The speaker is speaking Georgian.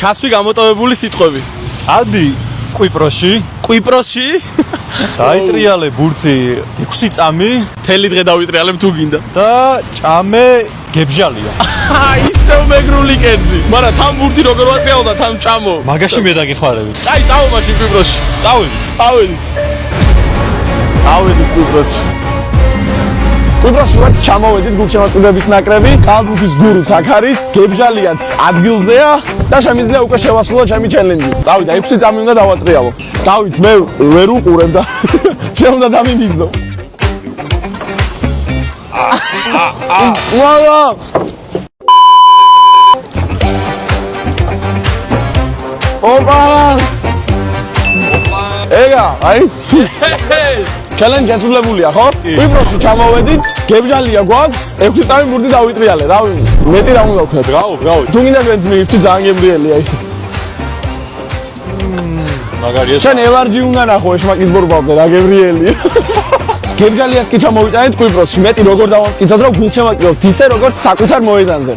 ჩასვი გამოტოვებული სიტყვები. წადი კვიპროსში. კვიპროსში? დაიტრიალე ბურთი 6 წამი. მთელი დღე დავიტრიალებ თუ გინდა. და ჭამე გებჟალია. ისევ მეგრული კერძი. მაგრამ თან ბურთი როგორ ვატრიალო და თან ჭამო. მაგაში მე დაგეხმარები. აი, წავა მაშინ კვიპროსში. წავედით. წავედით კვიპროსში. კვიპროსში ვართ, ჩამოვედით გულშემატკივრების ნაკრები. კალბურთის გურუც აქ არის, გებჟალიაც ადგილზეა და შემიძლია უკვე შევასრულო ჩემი ჩელენჯი. წავით, 6 წამი უნდა დავატრიალო. დავით, მე ვერ უყურებ და შენ უნდა დამიმიზნო. ვალა! ოპა! ეგა, აი. ჩელენჯი შესრულებულია, ხო? კვიპროსში ჩამოვედით, გებჟალია გვაქვს, 6 წამი ბურთი დავიტრიალე, რა მეტი რა უნდა ვქნათ? ბრავო. თუ გინდა გვენც მივიწვი ძალიან გემრიელია ისე. მაგარია. შენ ელარჯი უნდა ნახო ეშმაკის ბორბალზე, რა გემრიელია. გებჟალიას კი ჩამოვიტანეთ კვიპროსში, მეტი როგორ დავამტკიცოთ, რომ გულშემატკივრობთ ისე, როგორც საკუთარ მოედანზე.